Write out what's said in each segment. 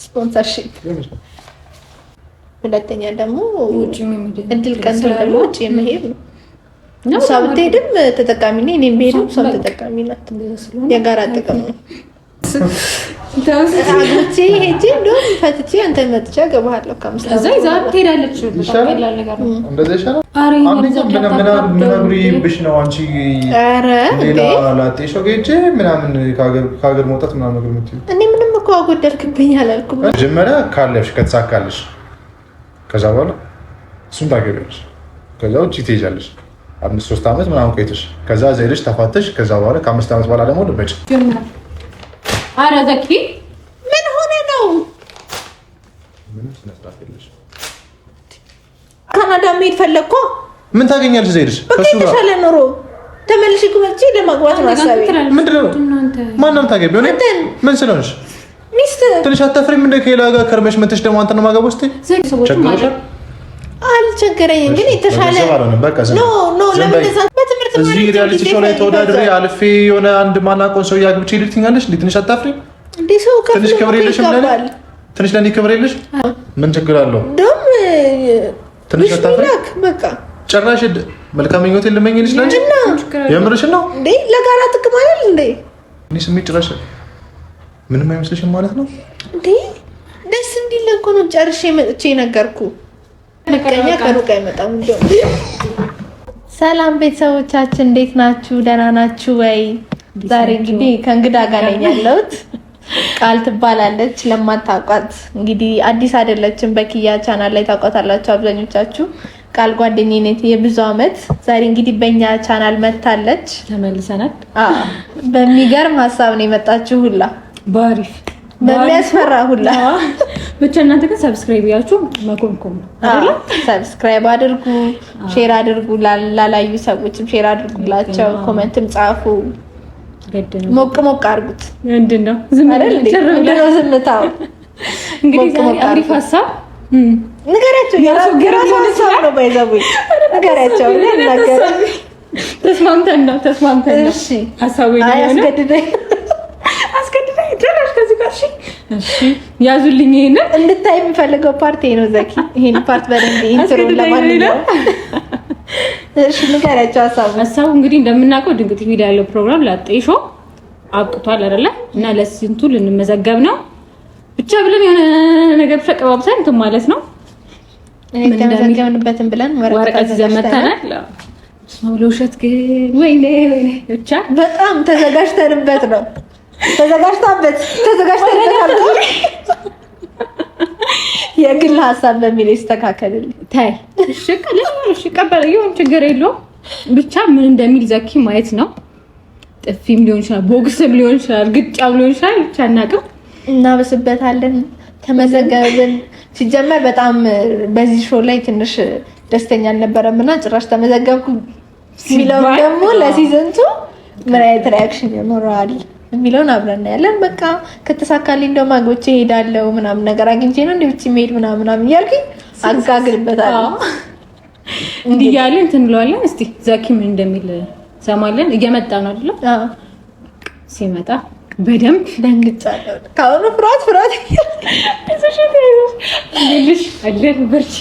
ስፖንሰርሺፕ ሁለተኛ ደግሞ ውጪ እድል ቀን ደግሞ ውጪ መሄድ ነው። እሷ ብትሄድም ተጠቃሚ ነኝ፣ እኔም ብሄድም እሷ ተጠቃሚ ናት። የጋራ ጥቅም ነው። አግብቼ ሄጄ እንደውም ፈትቼ አንተ መጥቼ እገባለሁ። ከአምስት እዛ ይዛት ትሄዳለች። ይሻላል ነገር ነው እንደዛ ይሻላል። ምናምን ነው አንቺ ሌላ ላጤ ሾ ሄጄ ምናምን ከሀገር መውጣት ምናምን ነገር የምትይው እኔ ምንም እኮ አጎደልክብኝ አላልኩም። መጀመሪያ ካለሽ ከተሳካልሽ ከዛ በኋላ እሱን ታገቢያለሽ። ከዛ ውጭ ትሄጃለሽ 5-3 ዓመት ምናምን ቆይተሽ ከዛ ዘይልሽ ተፋተሽ ከዛ በኋላ ከ5 ዓመት በኋላ ደግሞ ልበጭ። ኧረ ዘኪ ምን ሆነ ነው? ምን ስነስርዓት የለሽ። ካናዳ መሄድ ፈለግኩ። ምን ታገኛለሽ ዘይልሽ? ከሱ ጋር የተሻለ ኑሮ ተመልሼ ኩመጪ ለማግባት ነው ሀሳቤ። ምንድነው? ማንንም ታገቢው ነው? ምን ስለሆነሽ? ሚስት ትንሽ አታፍሪም? እንደ ከሌላ ጋር ከርመሽ መተሽ ደግሞ አንተ ነው ማገባው እስቲ ቸገረሽ? አልቸገረኝም፣ ግን የተሻለ ኖ ለምንዛ በትምህርት ማለት እዚህ ሪያሊቲ ሾው ላይ ተወዳድሬ አልፌ የሆነ አንድ ማናቆን ሰው ያግብቼ ልትኛለሽ እንዴ? ትንሽ አታፍሪም? እንዴ ሰው ትንሽ ክብር የለሽም? ትንሽ ለኔ ክብር የለሽ? ምን ችግር አለው? ደም ትንሽ አታፍሪም? በቃ ጭራሽ መልካም ምኞት ልመኝልሽ ለኔ የምርሽ ነው እንዴ? ለጋራ ጥቅም አይደል እንዴ? እኔ ስሜት ጭራሽ ምንም አይመስልሽም ማለት ነው እንዴ? ደስ እንዲል እኮ ነው ጨርሼ መጥቼ ነገርኩ። ለቀኛ ከሩቅ አይመጣም። ሰላም ቤተሰቦቻችን እንዴት ናችሁ? ደህና ናችሁ ወይ? ዛሬ እንግዲህ ከእንግዳ ጋር ነኝ ያለሁት። ቃል ትባላለች። ለማታውቋት እንግዲህ አዲስ አይደለችም። በኪያ ቻናል ላይ ታውቋታላችሁ አብዛኞቻችሁ። ቃል ጓደኛዬ ነች የብዙ አመት። ዛሬ እንግዲህ በእኛ ቻናል መታለች። ተመልሰናል። በሚገርም ሀሳብ ነው የመጣችሁ ሁላ ባሪፍ በሚያስፈራ ሁላ ብቻ እናንተ ግን ሰብስክራይብ ያችሁ መኮንኮም አይደለ? ሰብስክራይብ አድርጉ፣ ሼር አድርጉ፣ ላላዩ ሰዎችም ሼር አድርጉላቸው፣ ኮሜንትም ጻፉ፣ ሞቅ ሞቅ አድርጉት። ምንድነው ዝም ብለው ዝምታው? እንግዲህ ዛሬ አሪፍ ሀሳብ ንገራቸው። የራሱ ሀሳብ ነው ባይዘው ንገራቸው። ለናገር ተስማምተን ነው። እሺ ሀሳቡ አስገድደኝ ጀራሽ ከዚህ ጋር እሺ ያዙልኝ። ይሄንን እንድታይ የምፈልገው ፓርት ነው ዘኪ። ይሄን ፓርት በደንብ ኢንትሮ ለማንኛውም እሺ ንገራቸው። ሀሳቡ እንግዲህ እንደምናውቀው ድንገት ቪዲዮ ያለው ፕሮግራም ላጤሾ አብቅቷል አይደለ? እና ለሲንቱ ልንመዘገብ ነው ብቻ ብለን የሆነ ነገር ተቀባብተን እንትን ማለት ነው። ተመዘገብንበትን ብለን ወረቀት ዘመተናል። ለውሸት ግን ወይኔ ብቻ በጣም ተዘጋጅተንበት ነው። ተዘጋጅተንበት የግል ሀሳብ በሚል ይስተካከልልኝ። ታይ እሺ ቀበል ይሁን ችግር የለውም። ብቻ ምን እንደሚል ዘኪ ማየት ነው። ጥፊም ሊሆን ይችላል፣ ቦክስም ሊሆን ይችላል፣ ግጫም ሊሆን ይችላል። ብቻ እናቅም እናበስበታለን። ተመዘገብን። ሲጀመር በጣም በዚህ ሾው ላይ ትንሽ ደስተኛ አልነበረም እና ጭራሽ ተመዘገብኩ የሚለው ደግሞ ለሲዝንቱ ምን አይነት ሪያክሽን ይኖረዋል የሚለውን አብረን እናያለን። በቃ ከተሳካልኝ እንደውም አግብቼ እሄዳለሁ ምናምን ነገር አግኝቼ ነው እንደ ብቻ መሄድ ምናምን እያልኩኝ አጋግልበታለሁ። እንዲህ ያለ እንትን እንለዋለን። እስቲ ዘኪ ምን እንደሚል ሰማለን። እየመጣ ነው አይደል? ሲመጣ በደንብ ደንግጫለሁ። ካሁኑ ፍራት ልጅ አለን በርቺ።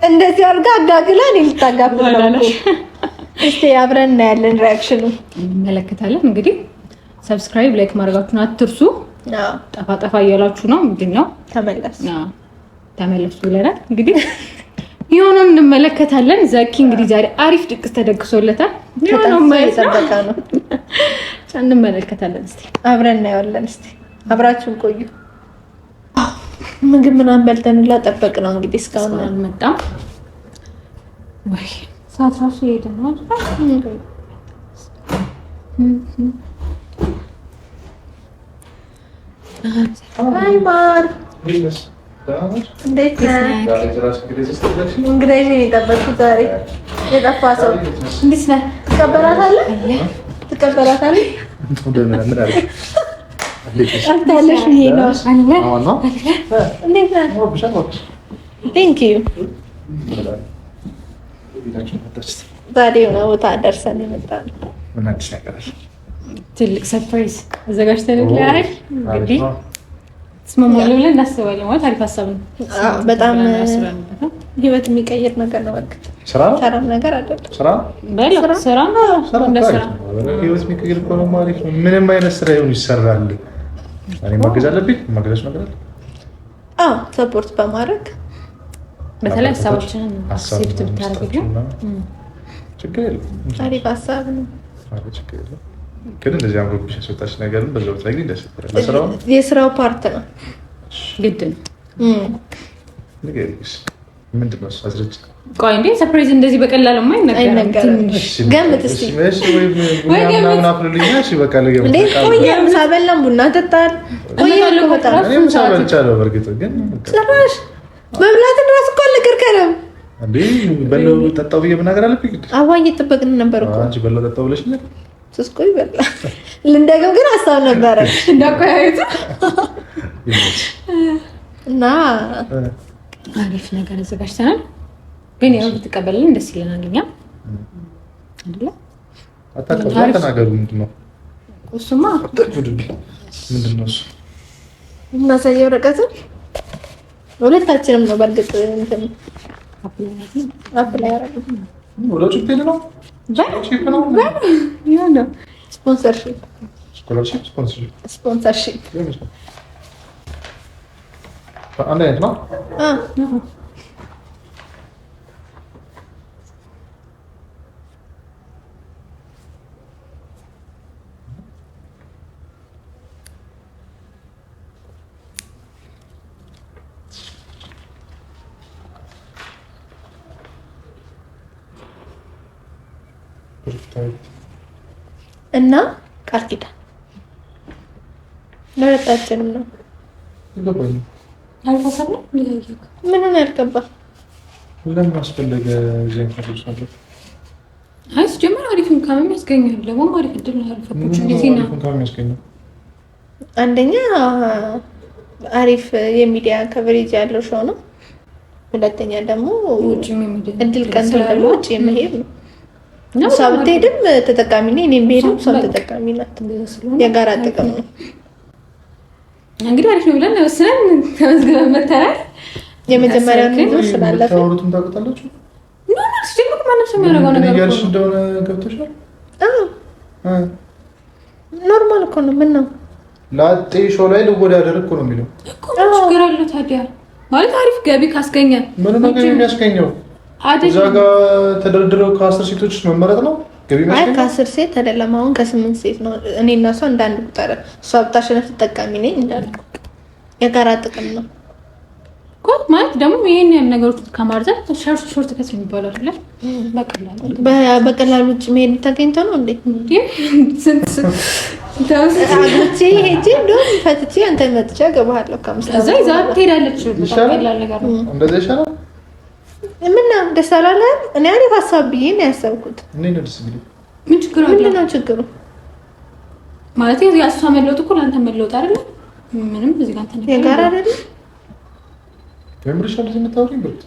እንደዚህ አድርጋ አጋግላ እኔ ልታጋብል ነው። እስቲ አብረን እናያለን ሪአክሽኑ እንመለከታለን። እንግዲህ ሰብስክራይብ ላይክ ማድረጋችሁን አትርሱ። ጠፋ እያላችሁ ነው። ምንድነው ተመለሱ ብለናል። እንግዲህ የሆነው እንመለከታለን። ዘኪ እንግዲህ ዛሬ አሪፍ ድግስ ተደግሶለታል። የሆነው ማይጠበቃ ነው። እንመለከታለን። እስቲ አብረን እናያለን። እስቲ አብራችሁን ቆዩ። ምግብ ምናምን በልተንላ ጠበቅ ነው እንግዲህ እስካሁን አልመጣም ወይ? ሰዓት ራሱ ሄደ ነው። አይ ማር እንዴት ነህ? እንግዲህ እኔ የጠበቅኩት ዛሬ የጠፋ ሰው እንዴት ነህ? ትቀበላታለህ? አታለሽ ይሄ ነው እንዴት ነህ? ቴንክ ዩ። ዛሬ የሆነ ቦታ ደርሰን የመጣነው ትልቅ ሰርፕራይዝ አዘጋጅተንልሃል። እንግዲህ ስማማለ ብለን እናስባለን። ማለት አሪፍ ሀሳብ ነው። በጣም ህይወት የሚቀይር ነገር ነው። በቃ ስራ ነገር አይደለም። ስራ ነው። እንደ ስራ ህይወት የሚቀይር እኮ ነው ማለት ነው። ምንም አይነት ስራ ይሁን ይሰራል። እኔ ማገዝ አለብኝ። ማገዝ ነገር አለ። ሰፖርት በማድረግ በተለይ ሀሳቦችንን አክሴፕት ብታደርግ ችግር የለም። አሪፍ ሀሳብ ነው። ችግር የለም። ግን እንደዚህ አምሮብሽ ያስወጣሽ ነገርን በዛው ታግኝ ደስ ይላል። ለስራው የስራው ፓርት ነው። ግድ ነው። ንገሪስ ምንድን ነው አስረጭ። ቆይ እንዴ ሰርፕራይዝ እንደዚህ በቀላሉማ አይነገርም። ገምት እስቲ ወይ ምናምን አፍልልኝ። እሺ በቃ ለገምት እንዴ ቆየ ምሳ በላን፣ ቡና ጠጣን። ቆየ በጣም እኔም ምሳ በልቻለሁ። በርግጥ ግን ጭራሽ መብላትን ራስ እኮ አልነገርከንም እንዴ። በለው ጠጣው ብዬ መናገር አለብኝ ግድ። አዋዬ እየጠበቅን ነበር እኮ አንቺ በለው ጠጣው ብለሽኝ ስስቆ ይበላ ልንደግም ግን ሀሳብ ነበረ እንዳቆያዩት እና አሪፍ ነገር አዘጋጅተናል። ግን ያው ብትቀበልን ደስ ይለናል። እኛ አይደለ ተናገሩ። ምንድን ነው እሱማ? ምንድን ነው እሱ? የማሳየው ወረቀት ሁለታችንም ነው። በእርግጥ እንትን አፕላይ አደረግን። ወደ ውጭ ሄድ ነው ስፖንሰርሺፕ አንድ አይነት ነው። እና ቃል ኪዳን ለሁለታችንም ነው። ምንም ያልገባ ለምን አስፈለገ? ጀመር አሪፍ እንካም ያስገኛል። ደግሞ አሪፍ እድል ነው ያልፈኩት። አንደኛ አሪፍ የሚዲያ ከቨሬጅ ያለው ሾው ነው። ሁለተኛ ደግሞ እድል ቀንቶ ደግሞ ውጭ የመሄድ ነው። እሷ ብትሄድም ተጠቃሚ ነኝ፣ እኔም ብሄድም እሷም ተጠቃሚ ናት። የጋራ ጥቅም ነው። እንግዲህ አሪፍ ነው ብለን ወስነን ተመዝግበን መተናል። የመጀመሪያውን ነው ስላለፈ ታወሩትም ታውቁታላችሁ። ማንስ ደግሞ ማንም ሰው የሚያደርገው ነገር ያልሽ እንደሆነ ገብቶሻል። ኖርማል እኮ ነው። ምን ነው ላጤ ሾው ላይ ልወዳደር እኮ ነው የሚለው እኮ ምን ችግር አለው ታዲያ? ማለት አሪፍ ገቢ ካስገኘ ምን ነው ገቢ የሚያስገኘው? እዛ ጋር ተደርድረው ከ10 ሴቶች መመረጥ ነው ገቢ የሚያስገኘው? ከ10 ሴት አይደለም፣ አሁን ከ8 ሴት ነው። እኔ እና እሷ እንዳንድ ቁጠረ። እሷ ብታሸነፍ ተጠቃሚ ነኝ እንዳልኩ የጋራ ጥቅም ነው እኮ። ማለት ደግሞ ይሄን ያን ነገሮች ከማርዘት ሾርት ከት የሚባለው አይደለ? በቀላሉ ውጭ መሄድ ተገኝቶ ነው እንዴ? አግብቼ ሄጄ እንደውም ፈትቼ አንተ መጥቼ እገባለሁ። ከዛ ይዛ ትሄዳለች። በቀላል ነገር ነው እንደዛ ይሻላል። ምን ነው ደስ አላለህ? እኔ አሪፍ ሀሳብ ብዬ ነው ያሰብኩት። ምን ነው ደስ የሚለው? ምን ችግር አለ? ምንድን ነው ችግሩ? ማለት ያሷ መለወጥ እኮ ለአንተ መለወጥ አይደለ? ምንም እዚህ ጋር አንተ የጋራ አይደለ? የምርሽ አለ የምታወሪኝ ብት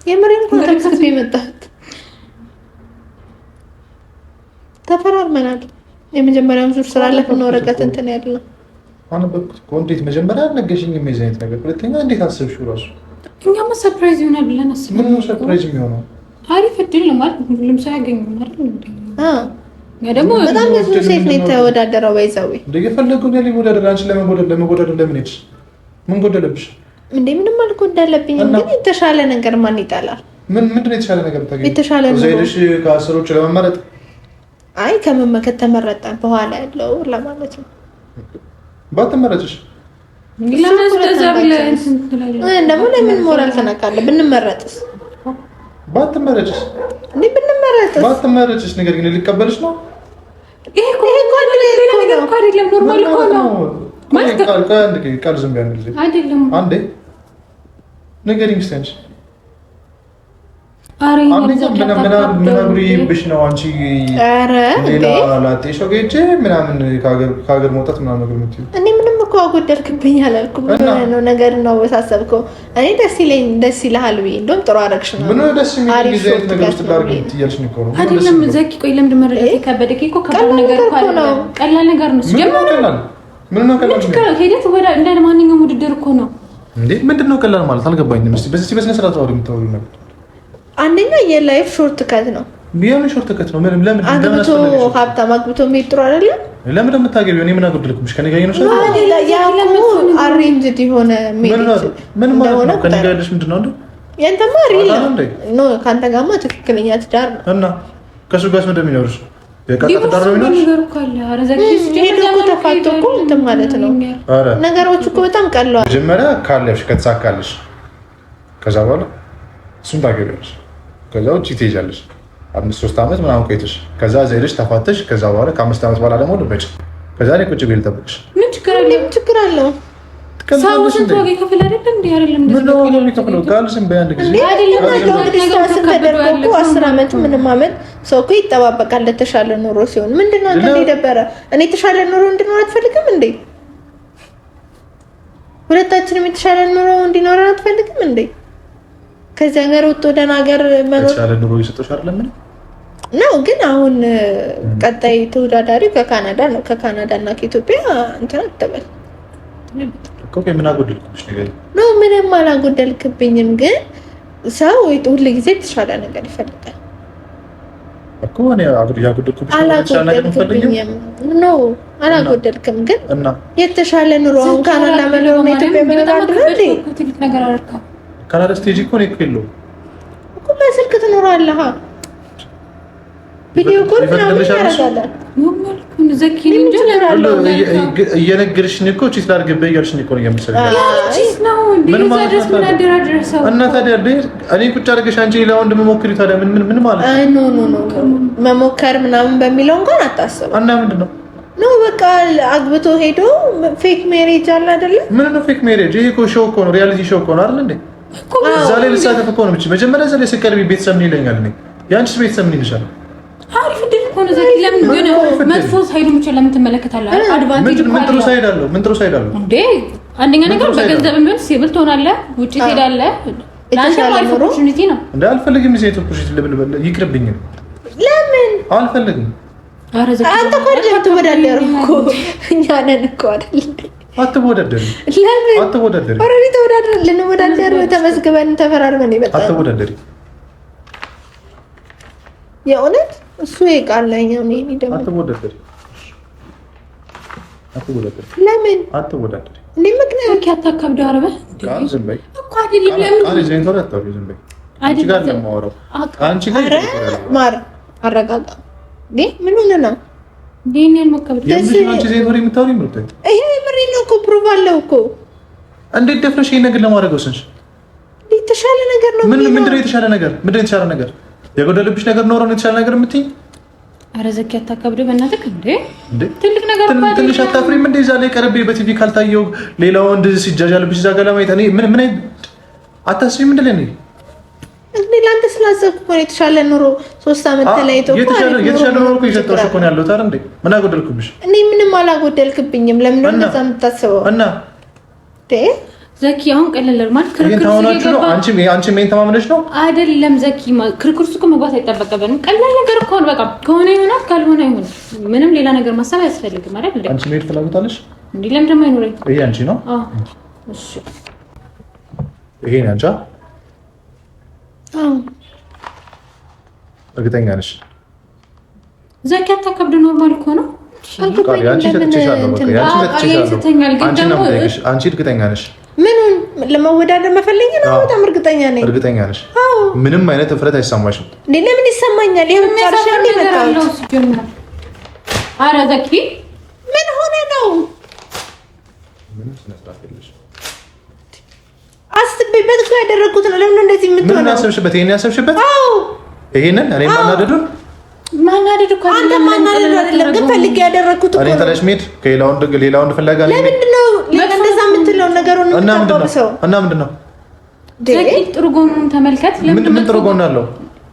የምሬን እኮ ተከስቤ መጣሁት። ተፈራርመናል። የመጀመሪያውን ዙር ስላለፈን ወረቀት እንትን ያለው አነበብኩት እኮ። እንዴት መጀመሪያ አልነገርሽኝም የዚህ አይነት ነገር? ሁለተኛ እንዴት አሰብሽው ራሱ? እኛማ ሰርፕራይዝ ይሆናል ብለን አስበን። ምን ነው ሰርፕራይዝ የሚሆነው? አሪፍ እድል ነው ማለት ሁሉም ሰው ያገኘው አይደል እንዴ? ያ ደግሞ በጣም ብዙ ሴት ነው የተወዳደረው። ባይዛው እንደ የፈለገው ነው ሊወዳደር። አንቺ ለመወዳደር ለምን ሄድሽ? ምን ጎደለብሽ እንዴ? ምንም አልጎደለብኝም፣ ግን የተሻለ ነገር ማን ይጣላል? ምንድን ነው የተሻለ ነገር ታገኝ? የተሻለ ነው ዘይድሽ ከአስሮች ለመመረጥ አይ ከመመከት ተመረጠ በኋላ ያለው ለማለት ነው። ባትመረጥሽ ደግሞ ለምን ሞራል ተነካለ? ብንመረጥስ? ባትመረጥሽ እንዴ? ብንመረጥስ? ባትመረጥሽ ነገር ግን ሊቀበልሽ ነው። ይሄ እኮ ሌላ ነገር እኮ አይደለም፣ ኖርማል እኮ ነው። ማለት ቃል ዝም ቢያንል አይደለም። አንዴ ንገሪኝ እስኪ አንቺ ምናምን ብሽ ነው አንቺ ሌላ ላጤ ሰው ሄጄ ምናምን ከሀገር መውጣት ምናምን ነገር የምትይው? እኔ ምንም እኮ አጎደልክብኝ አላልኩም። ነው ነገር ነው ወሳሰብከው። እኔ ደስ ይልሃል ብዬ እንደውም ጥሩ አደረግሽ ነው። ምን ደስ የሚል ጊዜ ነገር ውስጥ ዳርግ ትያልሽ ነው እኮ አይደለም። ዘኪ ቆይ ለምን መረዳት የከበደክ እኮ ከባድ ነገር እኮ አይደለም፣ ቀላል ነገር ነው። ጀመረ ምን ነው ቀላል ሄደት ወደ እንደ ማንኛውም ውድድር እኮ ነው እንዴ። ምንድነው ቀላል ማለት አልገባኝም። እስቲ በዚህ በስነ ስርዓት ነው የምታወሪው ነገር። አንደኛ የላይፍ ሾርት ከት ነው። ቢያምን ሾርት ከት ነው። ለምን አግብቶ ሀብታም አግብቶ የሚሄድ ጥሩ አይደለም። ለምን እንደምታገቢው እኔ ምን አጎደልኩብሽ? ከኔ ጋር ይነሽ አሬንጅድ የሆነ ምን ማለት ነው? ከኔ ጋር ያለሽ ምንድን ነው እንዴ? ያንተማ ሪል ነው። ከአንተ ጋርማ ትክክለኛ ትዳር ነው። እና ከእሱ ጋርስ ምንድን ነው የሚኖርሽ? የቀጣ ትዳር ነው የሚኖርሽ? ሄዶ እኮ ተፋቶ እኮ እንትን ማለት ነው። ነገሮች እኮ በጣም ቀለዋል። መጀመሪያ ካለሽ ከተሳካልሽ፣ ከዛ በኋላ እሱን ታገቢያለሽ። ከዛ ውጭ ትሄጃለሽ 5-3 ዓመት ምናምን ቆይተሽ ከዛ ዘይልሽ ተፋተሽ ከዛ በኋላ ከ5 ዓመት በኋላ ደግሞ ልበጭ ከዛ ላይ ቁጭ ብዬ ልጠብቅሽ። ምን ችግር አለው? ሰው ስንት ወገ ከፍል አይደለም እንዴ? አይደለም ምን ነው የሚከፍለው? ካልሽም በአንድ ጊዜ አይደለም ተደርጎ እኮ 10 ዓመት ምንም ዓመት ሰው እኮ ይጠባበቃል ለተሻለ ኑሮ ሲሆን። ምንድነው አንተ እንደደበረ እኔ የተሻለ ኑሮ እንድኖር አትፈልግም እንዴ? ሁለታችንም የተሻለ ኑሮ እንዲኖረን አትፈልግም እንዴ? ከዚህ ሀገር ወጥቶ ደህና ሀገር መኖር የተሻለ ኑሮ ይሰጥሽ አይደለም ነው። ግን አሁን ቀጣይ ተወዳዳሪው ከካናዳ ነው። ከካናዳ እና ከኢትዮጵያ እንትን አትበል እኮ ምን አጎደልኩብሽ ነገር ነው? ምንም አላጎደልክብኝም። ግን ሰው ሁሉ ጊዜ የተሻለ ነገር ይፈልጋል እኮ። እኔ ያጎደልኩብሽ አላጎደልክብኝም ነው አላጎደልክም። ግን የተሻለ ኑሮ አሁን ካናዳ መኖር ነው ኢትዮጵያ መኖር አንድ ነው እንዴ? ነገር አደረካ ካናዳ ስቴጅ እኮ ነው እኮ እኮ በስልክ ትኖራለህ። ቪዲዮ ኮል ምናምን ያደርጋል። እየነገርሽኝ እኮ ቺስ ላድርግብህ እያልሽኝ እኮ ነው የምትሰሪው። እና ታዲያ እኔ ቁጭ አድርገሽ አንቺ ሌላ ወንድ መሞክሪ ታዲያ ምን ማለት ነው? ኖ መሞከር ምናምን በሚለው እንኳን አታስብ። እና ምንድን ነው ነው በቃ አግብቶ ሄዶ ፌክ ሜሬጅ አለ አይደለ? ምን ነው ፌክ ሜሬጅ? ይሄ እኮ ሾው እኮ ነው፣ ሪያሊቲ ሾው እኮ ነው አይደል እንዴ? እዛ ላይ ልሳተፍ እኮ ነው። መጀመሪያ እዛ ላይ ስቀርቢ ቤተሰብ ምን ይለኛል? እኔ የአንቺስ ቤተሰብ ምን ይልሻል? አሪፍ ድል እኮ ነው ዘኪ። ለምን ግን መጥፎ ሳይዱ ብቻ ለምን ትመለከታለህ? አድቫንቴጅ እኮ ምን ጥሩ ሳይድ አለው? ምን ጥሩ ሳይድ አለው እንዴ? አንደኛ ነገር በገንዘብ ቢሆን ሲብል ትሆናለህ፣ ውጪ ትሄዳለህ። ለአንተ ኦፖርቹኒቲ ነው እንዴ? አልፈልግም። እዚህ ኦፖርቹኒቲ ልብል ይቅርብኝ። ለምን አልፈልግም? አረ ዘኪ አንተ እኮ አይደለም ትወዳደረው እኮ እኛ ነን እኮ አይደል? አትወዳደሪ። ለምን አትወዳደሪ? ኦሬዲ ተወዳደር ልንወዳደር ተመዝግበን ተፈራርመን ይመጣል። አትወዳደሪ። የእውነት እሱ የቃል ላይ ነው። እኔ ደግሞ አትወዳደሪ። ለምን አትወዳደሪ? እንዴ ምክንያት ያታከብደ አረበ ቃል ዝም በይ እኮ አይደለም። ለምን ቃል ዘይን ተወዳደሪ? ዝም በይ አንቺ ጋር ነው የማወራው። አንቺ ጋር ማር አረጋጋ እንዴ ምን ሆነ ነው ዲኔል መከብደ አንቺ ዘይን ወሬ የምታወሪው ምን ነው? ይሄ ምሪ ነው እኮ ፕሩቭ አለው እኮ። እንዴት ደፍረሽ ይሄን ነገር ለማድረግ ወሰንሽ? የተሻለ ነገር ነው። ምንድን ነው የተሻለ ነገር? ምንድን ነው የተሻለ ነገር? የጎደለብሽ ነገር ኖሮ ነው የተሻለ ነገር የምትይኝ? አረ ዘኪ አታከብደ በእናትህ እንዴ! ትልቅ ነገር ባል ትንሽ አታፍሪም እንዴ? እዛ ላይ ቀርቤ በቲቪ ካልታየው ሌላው እንደ ሲጃጃልብሽ እዛ ጋር ለማየት እኔ ምን አታስቢም? ምንድን ነው እንዴ? ለአንተ ስላሰብኩ እኮ የተሻለ ኑሮ 3 ዓመት ተለያይቶ እኮ የተሻለ ኑሮ እኮ እየሰጠሁሽ እኮ ነው ያለሁት አይደል እንዴ? ምን አጎደልኩብሽ? እኔ ምንም አላጎደልክብኝም። ለምን ነው እንደዛ የምታስበው? እና ዘኪ አሁን ቀለል ማለት ክርክር ነው። አንቺ ምን ተማምነሽ ነው? አይደለም ዘኪ ክርክር ውስጥ እኮ መግባት አይጠበቅብንም። ቀላል ነገር እኮ ነው። በቃ ከሆነ ይሆናል፣ ካልሆነ አይሆንም። ምንም ሌላ ነገር ማሰብ አያስፈልግም አይደል እንዴ? አንቺ ምን ፍላጎታለሽ እንዴ? ለምን ደግሞ አይኖረኝ? ይሄ አንቺ ነው። እሺ ይሄ ነው አንቺ። እርግጠኛ ነሽ? ዘኪ አታከብድ። ኖርማል እኮ ነው። አንቺ እርግጠኛ ነሽ? ምኑን ለመወዳደር መፈለኝ ነው? በጣም እርግጠኛ ነኝ። እርግጠኛ ነሽ? ምንም አይነት እፍረት አይሰማሽም? እንዴ ለምን ይሰማኛል? ይሄን ጨርሻ ነው። አረ ዘኪ ምን ሆነ ነው? አስቤበት እኮ ያደረኩት ነው። ለምን እንደዚህ የምትሆነው? ምን ያሰብሽበት? ይሄን ያሰብሽበት? አዎ ይሄንን እኔ ማናደዱን ማናደድ እኮ አንተ ማናደድ አይደለም፣ ግን ፈልጌ ያደረኩት እኮ እኔ ተለሽ ሜድ ከሌላ ወንድ ፍለጋ ነው። ለምንድን ነው እንደዛ የምትለው? ነገሩን እና ምንድን ነው ዘኪ ጥሩ ጎኑን ተመልከት። ምን ጥሩ ጎን አለው?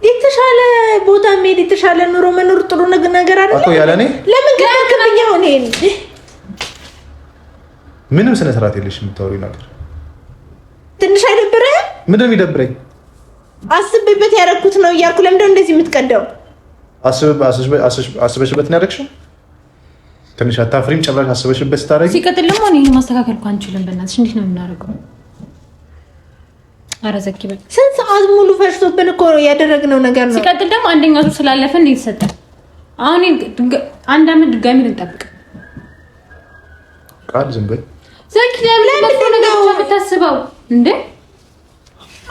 የተሻለ ቦታ መሄድ፣ የተሻለ ኑሮ መኖር ጥሩ ነገር አይደል እኮ። ያለ እኔ ለምን ገባከኝ? አሁን ምንም ስነ ስርዓት የለሽም የምታወሪው ነገር ትንሽ አይደብርህ? ምንድን ነው የሚደብረኝ? አስቤበት ያደረኩት ነው እያልኩ ለምንድን ነው እንደዚህ የምትቀደው? አስበሽበት ነው ያደረግሽው? ትንሽ አታፍሪም? ጨብራሽ አስበሽበት ስታደርጊ። ሲቀጥል ደግሞ እኔ ማስተካከል እኮ አንችልም። በእናትሽ እንዴት ነው የምናደርገው? ኧረ ዘኪ በል ስንት ሰዓት ሙሉ ፈጅቶብን እኮ ያደረግነው ነገር ነው። ሲቀጥል ደግሞ አንደኛው ዙር ስላለፈ እንዴት ይሰጣል? አሁን አንድ አመት ድጋሚ ልንጠብቅ ቃል ዝም በይ ዘኪ። ለምን ነው የምታስበው እንዴ?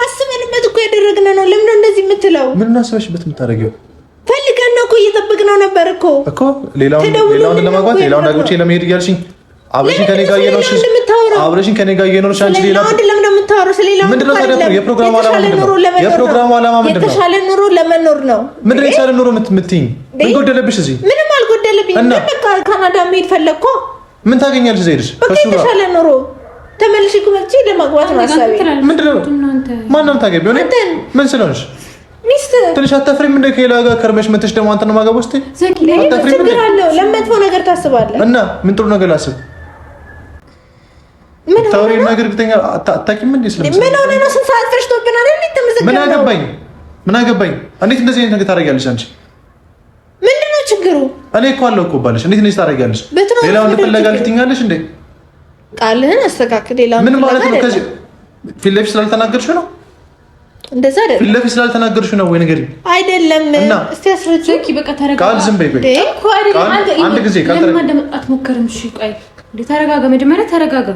አስበንበት እኮ ያደረግነው ነው። ለምን ነው እንደዚህ የምትለው? ምን አስበሽበት የምታደርጊው? ፈልገን ነው እኮ እየጠበቅነው ነበር እኮ ሌላውን ለማግባት ሌላውን ዳግሞቼ ለመሄድ እያልሽኝ አብረሽኝ ከኔ ጋር እየኖርሽ አንቺ ሌላ ለምን የምታወራው? ስለሌላ ምንድነው ታዲያ? የፕሮግራሙ ዓላማ ምንድነው? የተሻለ ኑሮ ለመኖር ነው። ምንድነው የተሻለ ኑሮ የምትይኝ? ምን ጎደለብሽ? እዚህ ምንም አልጎደለብኝም። በቃ ካናዳ መሄድ ፈለግኩ። ምን ታገኛለሽ? ዘይድሽ ከሱ ጋር የተሻለ ኑሮ ተመልሼ ኩመጪ ለማግባት ነው ሀሳቤ። ምንድነው ማንንም ታገቢው? ምን ስለሆንሽ ሚስት ትንሽ አታፍሪም? እንደ ከሌላ ጋር ከርመሽ መተሽ ደግሞ አንተ ነው ማገባው። እስቲ አታፍሪም? ለምን መጥፎ ነገር ታስባለህ? እና ምን ጥሩ ነገር ላስብ? ምን ታውሪ ነገር ግተኛ አታውቂም እንዴ? ምን ሆነ ነው? ስንት ሰዓት ፈጅቶብን አይደል? ተመዘገበ። ምን አገባኝ? እንዴት እንደዚህ አይነት ነገር ታደርጊያለሽ አንቺ? ምንድነው ችግሩ? እኔ እኮ አለው እኮ ባልሽ እንዴት እንደዚህ ታደርጊያለሽ? ሌላው እንደፈለጋል ትኛለሽ እንዴ? ቃልህን አስተካክል። ሌላው ምን ማለት ነው? ከዚህ ፊት ለፊት ስላልተናገርሽ ነው? እንደዛ አይደለም። ፊት ለፊት ስላልተናገርሽ ነው ወይ ነገር አይደለም። እስቲ አስረጅ። ዘኪ በቃ ተረጋጋ። ቃል ዝም በይ በይ እኮ አይደለም። አንድ ጊዜ ለምን ማደመጣት ሞከርም? እሺ ቆይ እንዴ ተረጋጋ። መጀመሪያ ተረጋጋ።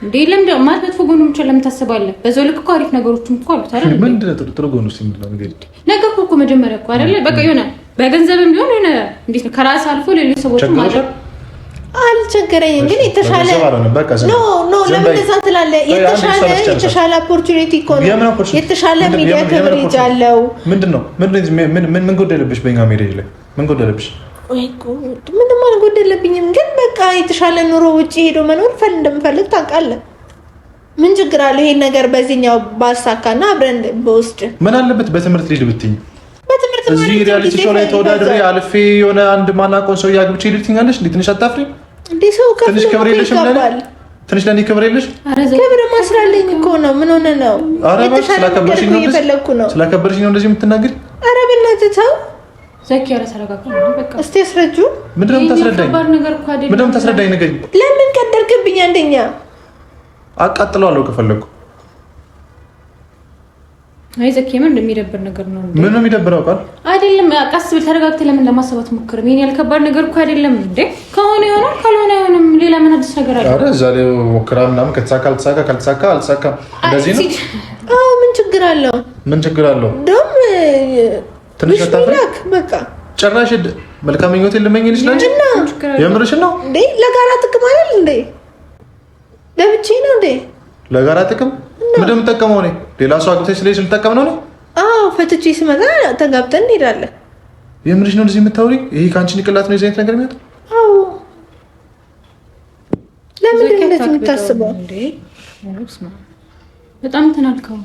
እንዴ ለምን ማለት መጥፎ ጎኑ ብቻ ለምን ታስባለህ? በዛው ልክ እኮ አሪፍ ነገሮችም እኮ አሉት አይደል? ምንድነው ጥሩ ጎኑ? እስኪ ምንድነው እንግዲህ ነገርኩ እኮ መጀመሪያ እኮ አይደለ? በቃ ይሆናል። በገንዘብም ቢሆን የሆነ እንዴት ነው ከራስ አልፎ ሌሎች ሰዎችም ማለት አልቸገረኝም፣ ግን የተሻለ ኖ ለምን እንደዛ ትላለህ? የተሻለ ኦፖርቹኒቲ እኮ ነው። የተሻለ ሚዲያ ከቨሬጅ አለው። ምንድነው ምን ጎደለብሽ? በእኛ ሜሬጅ ላይ ምን ጎደለብሽ? ወይ ጉድ! ምንም አልጎደለብኝም፣ ግን በቃ የተሻለ ኑሮ ውጪ ሄዶ መኖር እንደምፈልግ ታውቃለህ። ምን ችግር አለው? ይሄን ነገር በዚህኛው ባሳካና አብረን በውስጥ ምን አለበት? በትምህርት ሊድ ብትኝ በትምህርት እዚህ ሪያሊቲ ሾው ላይ ተወዳድሬ አልፌ የሆነ አንድ ማናቆን ሰው ያግብቼ ልትኛለሽ እንዴ? ትንሽ አታፍሪ? እንዴ ሰው ትንሽ ክብር የለሽም? ትንሽ ለኔ ክብር የለሽ? ክብር ማስራለኝ እኮ ነው። ምን ሆነ ነው? ስላከበርሽኝ ነው እንደዚህ የምትናገሪ? ኧረ በእናትህ ተው ዘኪ። ኧረ ተረጋጋ። በቃ እስቲ አስረጁ። ምንድነው የምታስረዳኝ? ምንድነው የምታስረዳኝ? ንገሪኝ። ለምን ቀደርክብኝ? አንደኛ አቃጥለዋለሁ ከፈለኩ። አይ ዘኪ ምን እንደሚደብር ነገር ነው። ምን ነው የሚደብረው? ቃል አይደለም። ቀስ ብል ተረጋግተህ ለምን ለማሰባት ሞክርም? ይሄን ያልከባድ ነገር እኮ አይደለም እንዴ። ከሆነ ይሆናል፣ ካልሆነ አይሆንም። ሌላ ምን አዲስ ነገር አለ? አረ እዛ ላይ ሞክራ ምናምን ከተሳካ አልተሳካ፣ ካልተሳካ አልተሳካም። እንደዚህ ነው። አዎ ምን ችግር አለው? ምን ችግር አለው? ደም ትንሽ አታፍሪ? በቃ ጭራሽ መልካም ምኞት የለመኝልሽ ነኝ። የምርሽ ነው እንዴ? ለጋራ ጥቅም አይደል እንዴ? ለብቻዬ ነው እንዴ? ለጋራ ጥቅም ምንድን ነው የምጠቀመው? እኔ ሌላ ሰው አግብተሽ ስለሽ ልጠቀም ነው? አዎ ፈትቼ ስመጣ ተጋብተን እንሄዳለን። የምርሽ ነው እንደዚህ የምታወሪ? ይሄ ከአንቺ ንቅላት ነው የዚህ ነገር የሚወጣው? አዎ ለምን እንደዚህ የምታስበው እንዴ? በጣም ተናልከው።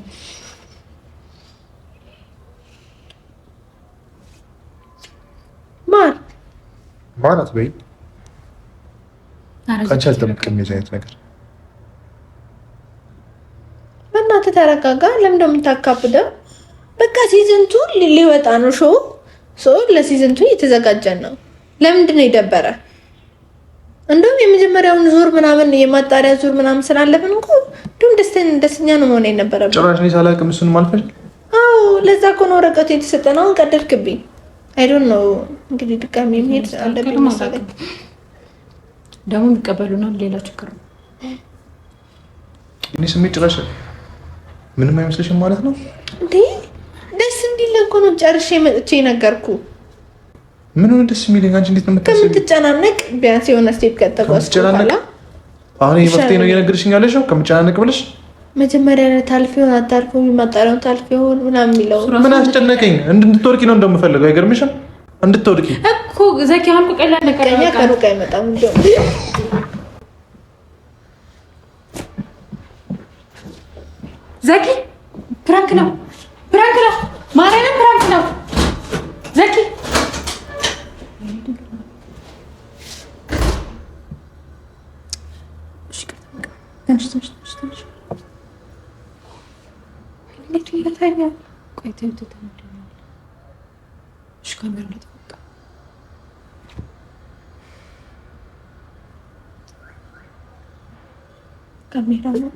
ማናት በይ አንቺ አልተመከም የዚህ አይነት ነገር። በእናትህ ተረጋጋ። ለምን እንደምታካብደው? በቃ ሲዝንቱ ሊወጣ ነው። ሾው ለሲዝንቱ እየተዘጋጀን ነው። ለምንድን ነው የደበረ? እንደውም የመጀመሪያውን ዙር ምናምን የማጣሪያ ዙር ምናምን ስላለብን እንኳ እንደውም ደስተኛ ነው መሆን የነበረብን። ጭራሽ እኔ ሳላውቅም እሱን ማልፈል። አዎ ለዛ እኮ ነው ወረቀቱ የተሰጠን። አሁን ቀደድክብኝ። አይ ዶንት ኖ እንግዲህ ድጋሚ መሄድ አለብኝ መሰለኝ። ደግሞ የሚቀበሉና ሌላ ችግር ነው። እኔ ስሜት ጭራሽ ምንም አይመስልሽም ማለት ነው እንዴ? ደስ እንዲል እኮ ነው ጨርሼ መጥቼ ነገርኩ። ምን ነው ደስ የሚለኝ? አንቺ እንዴት ነው የምታስቢው? ከምትጨናነቅ ቢያንስ የሆነ ስቴፕ ከተጓዝኩ በኋላ አሁን ይሄ መፍትሄ ነው እየነገርሽኝ ያለሽው? ከምትጨናነቅ ብለሽ መጀመሪያ ታልፊውን አታልፊውን ማጣሪያውን ታልፊውን ምናምን የሚለው ምን አስጨነቀኝ? እንድትወድቂ ነው እንደምፈልገው። አይገርምሽም? እንድትወድቂ እኮ ዘኪ። አሁን ቀላል ነገር ነው። ከሩቅ አይመጣም እንደው ዘኪ። ፕራንክ ነው ማርያምን፣ ፕራንክ ነው ዘኪ። እሺ ካሜራ ነው